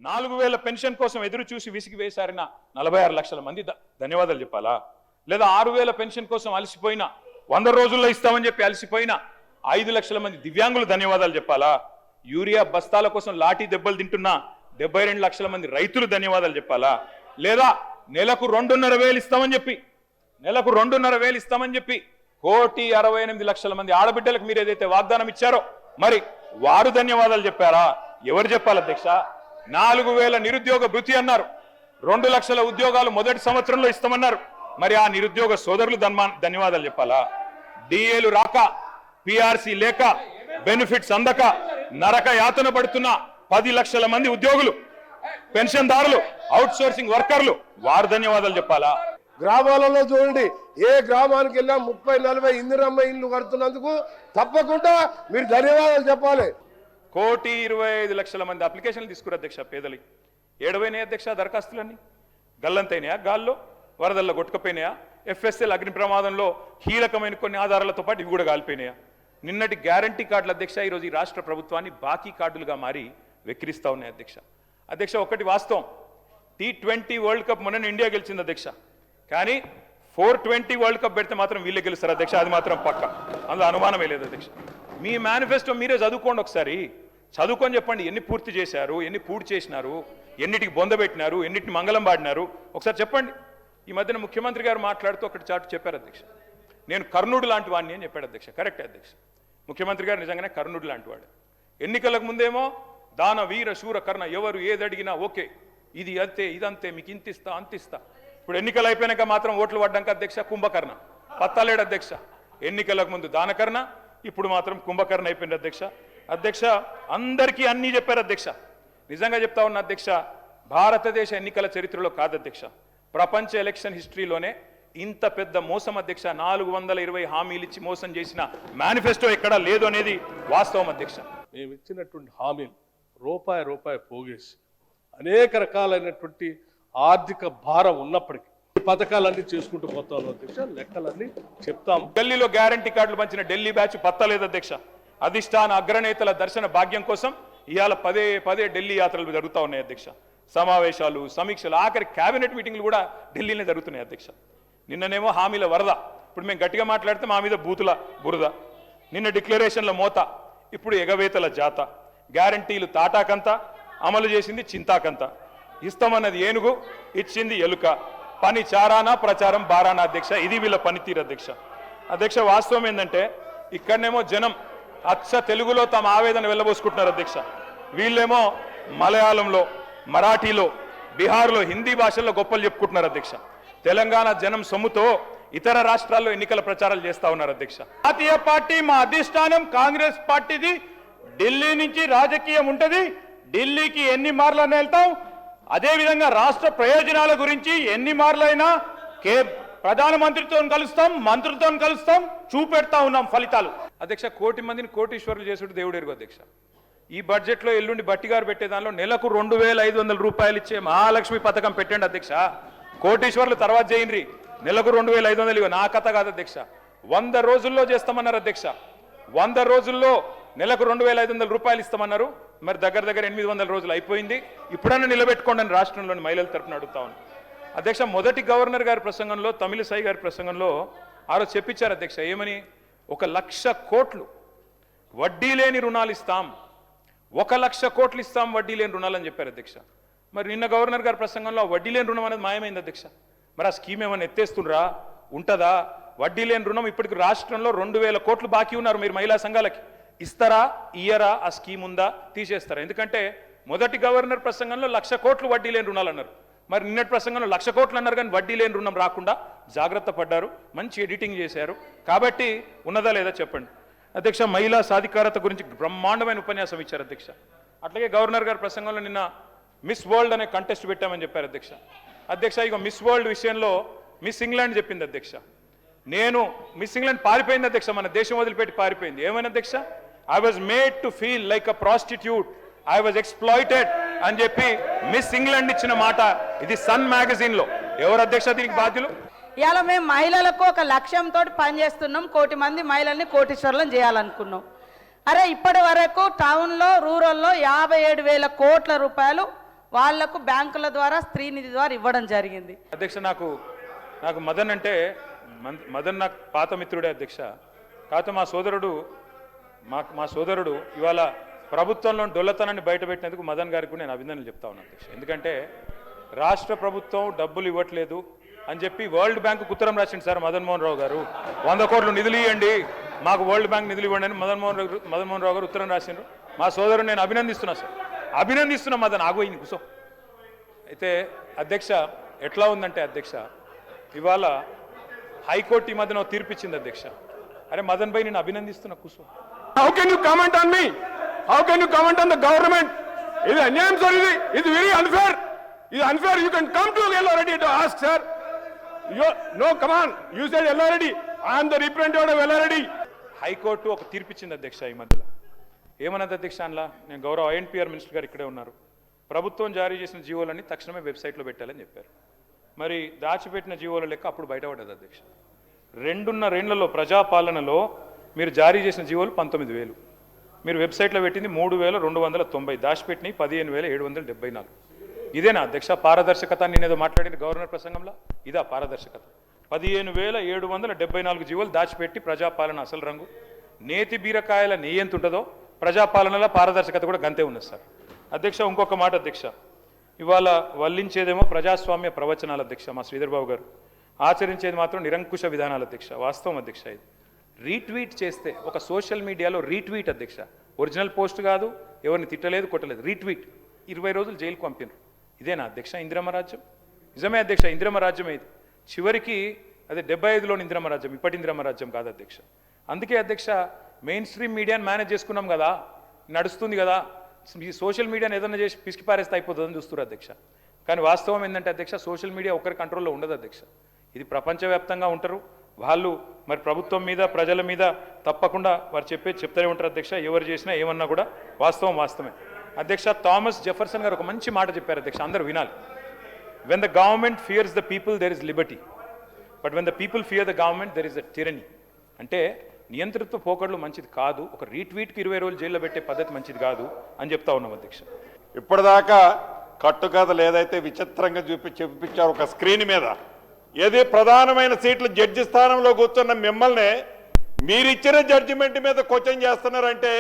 4000 pension కోసం ఎదురు చూసి విసిగి వేశారిన 46 లక్షల మంది ధన్యవాదాలు చెప్పాలా? లేదా 6000 పెన్షన్ కోసం అలసిపోయిన 100 రోజుల్లో ఇస్తామని చెప్పి అలసిపోయిన 5 లక్షల మంది దివ్యాంగులు ధన్యవాదాలు చెప్పాలా? యూరియా బస్తాల కోసం లాఠీ దెబ్బలు తింటున్న 72 లక్షల మంది రైతులు ధన్యవాదాలు చెప్పాలా? లేదా నెలకు 2.5 ఇస్తామని చెప్పి 2.5 ఇస్తామని చెప్పి 1,68,00,000 మంది ఆడబిడ్డలకు మీరు ఏదైతే వాగ్దానం ఇచ్చారో మరి వారు ధన్యవాదాలు చెప్పారా? ఎవరు చెప్పాలి అధ్యక్ష? 4000 నిరుద్యోగ భృతి అన్నారు, 2 లక్షల ఉద్యోగాలు మొదటి సంవత్సరంలో ఇస్తామన్నారు, మరి ఆ నిరుద్యోగ సోదరులు ధన్యవాదాలు చెప్పాలా? డిఏలు రాక, పిఆర్సీ లేక, బెనిఫిట్స్ అందక నరక యాతన పడుతున్న 10 లక్షల మంది ఉద్యోగులు, పెన్షన్దారులు, అవుట్ సోర్సింగ్ వర్కర్లు వారు ధన్యవాదాలు చెప్పాలా? గ్రామాలలో చూడండి, ఏ గ్రామానికి వెళ్ళా 30-40 ఇందిరమ్మ ఇల్లు కడుతున్నందుకు తప్పకుండా మీరు ధన్యవాదాలు చెప్పాలి. 1,25,00,000 మంది అప్లికేషన్లు తీసుకురు అధ్యక్ష. పేదలకి ఏడవైనాయి అధ్యక్ష దరఖాస్తులన్నీ, గల్లంతైనాయా, గాల్లో వరదల్లో కొట్టుకుపోయినాయా, ఎఫ్ఎస్ఎల్ అగ్ని ప్రమాదంలో కీలకమైన కొన్ని ఆధారాలతో పాటు ఇవి కూడా కాలిపోయినాయా? నిన్నటి గ్యారంటీ కార్డుల అధ్యక్ష ఈరోజు ఈ రాష్ట్ర ప్రభుత్వాన్ని బాకీ కార్డులుగా మారి వెక్కిరిస్తా ఉన్నాయి అధ్యక్ష. అధ్యక్ష ఒకటి వాస్తవం, T20 వరల్డ్ కప్ మొన్న ఇండియా గెలిచింది అధ్యక్ష, కానీ 420 వరల్డ్ కప్ పెడితే మాత్రం వీళ్ళే గెలుస్తారు అధ్యక్ష, అది మాత్రం పక్క, అందులో అనుమానమే లేదు అధ్యక్ష. మీ మేనిఫెస్టో మీరే చదువుకోండి ఒకసారి, చదువుకొని చెప్పండి ఎన్ని పూర్తి చేశారు, ఎన్ని పూర్తి చేసినారు, ఎన్నిటికి బొందబెట్టినారు, ఎన్నిటిని మంగళం పాడినారు ఒకసారి చెప్పండి. ఈ మధ్యన ముఖ్యమంత్రి గారు మాట్లాడుతూ ఒకటి చాటు చెప్పారు అధ్యక్ష, నేను కర్ణుడు లాంటి వాడిని అని చెప్పాడు అధ్యక్ష. కరెక్టే అధ్యక్ష, ముఖ్యమంత్రి గారు నిజంగానే కర్ణుడు లాంటి వాడు. ఎన్నికలకు ముందేమో దాన వీర శూర కర్ణ, ఎవరు ఏదడిగినా ఓకే, ఇది అంతే ఇదంతే, మీకు ఇంతిస్తా అంతిస్తా. ఇప్పుడు ఎన్నికలు అయిపోయినాక మాత్రం ఓట్లు పడ్డాక అధ్యక్ష కుంభకర్ణ, పత్తాలేడు అధ్యక్ష. ఎన్నికలకు ముందు దానకర్ణ, ఇప్పుడు మాత్రం కుంభకర్ణ అయిపోయింది అధ్యక్ష. అధ్యక్ష అందరికీ అన్నీ చెప్పారు అధ్యక్ష. నిజంగా చెప్తా ఉన్న అధ్యక్ష, భారతదేశ ఎన్నికల చరిత్రలో కాదు అధ్యక్ష, ప్రపంచ ఎలక్షన్ హిస్టరీలోనే ఇంత పెద్ద మోసం అధ్యక్ష, 420 హామీలు ఇచ్చి మోసం చేసిన మేనిఫెస్టో ఎక్కడా లేదు అనేది వాస్తవం అధ్యక్ష. మేము ఇచ్చినటువంటి హామీలు రూపాయి రూపాయి పోగేసి అనేక రకాలైనటువంటి ఆర్థిక భారం ఉన్నప్పటికీ పథకాలన్నీ చేసుకుంటూ పోతాం అధ్యక్ష, లెక్కలన్నీ చెప్తాం. ఢిల్లీలో గ్యారంటీ కార్డులు పంచిన ఢిల్లీ బ్యాచ్ పత్తలేదు అధ్యక్ష. అధిష్టాన అగ్రనేతల దర్శన భాగ్యం కోసం ఇవాళ పదే ఢిల్లీ యాత్రలు జరుగుతూ ఉన్నాయి అధ్యక్ష. సమావేశాలు, సమీక్షలు, ఆఖరి కేబినెట్ మీటింగ్లు కూడా ఢిల్లీనే జరుగుతున్నాయి అధ్యక్ష. నిన్ననేమో హామీల వరద, ఇప్పుడు మేము గట్టిగా మాట్లాడితే మా మీద బూతుల బురద. నిన్న డిక్లరేషన్ల మోత, ఇప్పుడు ఎగవేతల జాత. గ్యారంటీలు తాటాకంత, అమలు చేసింది చింతాకంత. ఇస్తామన్నది ఏనుగు, ఇచ్చింది ఎలుక. పని చారానా, ప్రచారం బారానా అధ్యక్ష. ఇది వీళ్ళ పనితీరు అధ్యక్ష. అధ్యక్ష వాస్తవం ఏంటంటే ఇక్కడనేమో జనం అచ్చ తెలుగులో తమ ఆవేదన వెళ్ళబోసుకుంటున్నారు అధ్యక్ష. వీళ్ళేమో మలయాళంలో, మరాఠీలో, బీహార్లో, హిందీ భాషల్లో గొప్పలు చెప్పుకుంటున్నారు అధ్యక్ష. తెలంగాణ జనం సొమ్ముతో ఇతర రాష్ట్రాల్లో ఎన్నికల ప్రచారాలు చేస్తా ఉన్నారు అధ్యక్ష. జాతీయ పార్టీ మా అధిష్టానం కాంగ్రెస్ పార్టీది. ఢిల్లీ నుంచి రాజకీయం ఉంటది, ఢిల్లీకి ఎన్ని మార్లైనా వెళ్తాం. అదేవిధంగా రాష్ట్ర ప్రయోజనాల గురించి ఎన్ని మార్లైనా ప్రధానమంత్రితో కలుస్తాం, మంత్రులతో కలుస్తాం, చూపెడతా ఉన్నాం ఫలితాలు. అధ్యక్ష 1,00,00,000 మందిని కోటీశ్వరులు చేసుడు దేవుడు ఎరుగు అధ్యక్ష. ఈ బడ్జెట్లో ఎల్లుండి బట్టిగారు పెట్టే దానిలో నెలకు 2,500 రూపాయలు ఇచ్చే మహాలక్ష్మి పథకం పెట్టండి అధ్యక్ష. కోటీశ్వర్లు తర్వాత చేయండి, నెలకు 2,500 నా కథ కాదు అధ్యక్ష. 100 రోజుల్లో చేస్తామన్నారు అధ్యక్ష. 100 రోజుల్లో నెలకు 2,500 రూపాయలు ఇస్తామన్నారు. మరి దగ్గర 800 రోజులు అయిపోయింది. ఇప్పుడన్నా నిలబెట్టుకోండి అని రాష్ట్రంలోని మహిళల తరఫున అడుగుతా ఉన్నాను అధ్యక్ష. మొదటి గవర్నర్ గారి ప్రసంగంలో, తమిళిసై గారి ప్రసంగంలో ఆ రోజు చెప్పించారు అధ్యక్ష, ఏమని? 1,00,000 కోట్లు వడ్డీ లేని రుణాలు ఇస్తాం, 1,00,000 కోట్లు ఇస్తాం వడ్డీ లేని రుణాలు అని చెప్పారు అధ్యక్ష. మరి నిన్న గవర్నర్ గారి ప్రసంగంలో వడ్డీ లేని రుణం అనేది మాయమైంది అధ్యక్ష. మరి ఆ స్కీమ్ ఏమైనా ఎత్తేస్తుండ్రా, ఉంటుందా? వడ్డీ లేని రుణం ఇప్పటికి రాష్ట్రంలో 2,000 కోట్లు బాకీ ఉన్నారు. మీరు మహిళా సంఘాలకి ఇస్తారా, ఇయ్యరా? ఆ స్కీమ్ ఉందా, తీసేస్తారా? ఎందుకంటే మొదటి గవర్నర్ ప్రసంగంలో 1,00,000 కోట్లు వడ్డీ లేని రుణాలు అన్నారు. మరి నిన్నటి ప్రసంగంలో 1,00,000 కోట్లు అన్నారు, కానీ వడ్డీ లేని రుణం రాకుండా జాగ్రత్త పడ్డారు, మంచి ఎడిటింగ్ చేశారు. కాబట్టి ఉన్నదా లేదా చెప్పండి అధ్యక్ష. మహిళా సాధికారత గురించి బ్రహ్మాండమైన ఉపన్యాసం ఇచ్చారు అధ్యక్ష. అట్లాగే గవర్నర్ గారి ప్రసంగంలో నిన్న మిస్ వరల్డ్ అనే కంటెస్ట్ పెట్టామని చెప్పారు అధ్యక్ష. అధ్యక్ష ఇక మిస్ వరల్డ్ విషయంలో మిస్ ఇంగ్లాండ్ చెప్పింది అధ్యక్ష. నేను మిస్ ఇంగ్లాండ్ పారిపోయింది అధ్యక్ష, మన దేశం వదిలిపెట్టి పారిపోయింది. ఏమైనా అధ్యక్ష? I was made to feel like a prostitute, I was exploited అని చెప్పి మిస్ ఇంగ్లాండ్ ఇచ్చిన మాట ఇది సన్ మ్యాగజైన్ లో. ఎవరు అధ్యక్ష దీనికి బాధ్యులు? ఇవాళ మేము మహిళలకు ఒక లక్ష్యంతో పనిచేస్తున్నాం. 1,00,00,000 మంది మహిళల్ని కోటీశ్వరులను చేయాలనుకున్నాం. అరే ఇప్పటి వరకు టౌన్లో, రూరల్లో 57,000 కోట్ల రూపాయలు వాళ్లకు బ్యాంకుల ద్వారా స్త్రీ నిధి ద్వారా ఇవ్వడం జరిగింది. అధ్యక్ష నాకు మదన్ అంటే మదన్ నాకు పాత మిత్రుడే అధ్యక్ష. కాకపోతే మా సోదరుడు ఇవాళ ప్రభుత్వంలో డొల్లతనాన్ని బయటపెట్టినందుకు మదన్ గారికి నేను అభినందనలు చెప్తా ఉన్నాను అధ్యక్ష. ఎందుకంటే రాష్ట్ర ప్రభుత్వం డబ్బులు ఇవ్వట్లేదు అని చెప్పి వరల్డ్ బ్యాంకు ఉత్తరం రాసింది సార్ మదన్ మోహన్ రావు గారు. 100 కోట్లు నిధులు ఇవ్వండి, మాకు వరల్డ్ బ్యాంక్ నిధులు ఇవ్వండి అని మదన్ మోహన్ రావు గారు ఉత్తరం రాసిండ్రు. మా సోదరుడు నేను అభినందిస్తున్నా సార్, అభినందిస్తున్నా మదన్, ఆగోయింది కూసో. అయితే అధ్యక్ష ఎట్లా ఉందంటే అధ్యక్ష ఇవాళ హైకోర్టు ఈ మధ్యన తీర్పిచ్చింది అధ్యక్ష. అరే మదన్ భాయ్ నేను అభినందిస్తున్నా కూసో. How can you comment on me? How can you comment on the government? ఇది అన్యాయం సార్, ఇది వెరీ అన్ఫేర్. ఇది unfair. You can come to ఎల్ఆర్ఎడ్డి to ask sir. No come on, you said ఎల్ఆర్ఎడ్డి, ఐఎమ్ ద రిప్రజెంటేటివ్ ఆఫ్ ఎల్ఆర్ఎడ్డి. High court ఒక తీర్పిచ్చింది అధ్యక్ష ఈ మధ్యలో. ఏమన్నది అధ్యక్ష అందులో? నేను గౌరవ ఐఎన్పిఆర్ మినిస్టర్ గారు ఇక్కడే ఉన్నారు. ప్రభుత్వం జారీ చేసిన జీవోలన్నీ తక్షణమే వెబ్సైట్లో పెట్టాలని చెప్పారు. మరి దాచిపెట్టిన జీవోల లెక్క అప్పుడు బయటపడ్డది అధ్యక్ష. 2.5 ఏళ్లలో ప్రజాపాలనలో మీరు జారీ చేసిన జీవోలు 19,000, మీరు వెబ్సైట్లో పెట్టింది 3,290, దాచిపెట్టినవి 15,774. ఇదేనా అధ్యక్ష పారదర్శకత? నేనేదో మాట్లాడింది గవర్నర్ ప్రసంగంలో, ఇదా పారదర్శకత? 15,774 జీవోలు దాచిపెట్టి ప్రజాపాలన అసలు రంగు. నేతి బీరకాయల నెయ్యి ఎంత ఉంటుందో ప్రజాపాలనలో పారదర్శకత కూడా గంతే ఉన్నది సార్. అధ్యక్ష ఇంకొక మాట అధ్యక్ష, ఇవాళ వల్లించేదేమో ప్రజాస్వామ్య ప్రవచనాలు అధ్యక్ష మా శ్రీధర్ బాబు గారు, ఆచరించేది మాత్రం నిరంకుశ విధానాలు అధ్యక్ష. వాస్తవం అధ్యక్ష. ఇది రీట్వీట్ చేస్తే ఒక సోషల్ మీడియాలో రీట్వీట్ అధ్యక్ష, ఒరిజినల్ పోస్ట్ కాదు, ఎవరిని తిట్టలేదు కొట్టలేదు, రీట్వీట్ 20 రోజులు జైలుకు పంపినారు. ఇదేనా అధ్యక్ష ఇందిరమ్మ రాజ్యం? నిజమే అధ్యక్ష, ఇందిరమ్మ రాజ్యం ఇది. చివరికి అదే 75లోని ఇందిరమ్మ రాజ్యం, ఇప్పటి ఇందిరమ్మ రాజ్యం కాదు అధ్యక్ష. అందుకే అధ్యక్ష మెయిన్ స్ట్రీమ్ మీడియాని మేనేజ్ చేసుకున్నాం కదా, నడుస్తుంది కదా, ఈ సోషల్ మీడియాని ఏదైనా చేసి పిసికి పారేస్తే అయిపోతుందని చూస్తున్నారు అధ్యక్ష. కానీ వాస్తవం ఏంటంటే అధ్యక్ష సోషల్ మీడియా ఒకరి కంట్రోల్లో ఉండదు అధ్యక్ష. ఇది ప్రపంచవ్యాప్తంగా ఉంటారు వాళ్ళు. మరి ప్రభుత్వం మీద ప్రజల మీద తప్పకుండా వారు చెప్తూనే ఉంటారు అధ్యక్ష. ఎవరు చేసినా ఏమన్నా కూడా వాస్తవం వాస్తవమే అధ్యక్ష. థామస్ జెఫర్సన్ గారు ఒక మంచి మాట చెప్పారు అధ్యక్ష, అందరూ వినాలి. When the government fears the people there is liberty, but when the people fear the government there is the tyranny. అంటే నియంతృత్వ పోకడలు మంచిది కాదు, ఒక రీట్వీట్కి 20 రోజులు జైల్లో పెట్టే పద్ధతి మంచిది కాదు అని చెప్తా ఉన్నాం అధ్యక్ష. ఇప్పటిదాకా కట్టుకథలు ఏదైతే విచిత్రంగా చూపించారు ఒక స్క్రీన్ మీద, ఏది ప్రధానమైన సీట్లు జడ్జి స్థానంలో కూర్చున్న మిమ్మల్ని మీరిచ్చిన జడ్జిమెంట్ మీద క్వశ్చన్ చేస్తున్నారంటే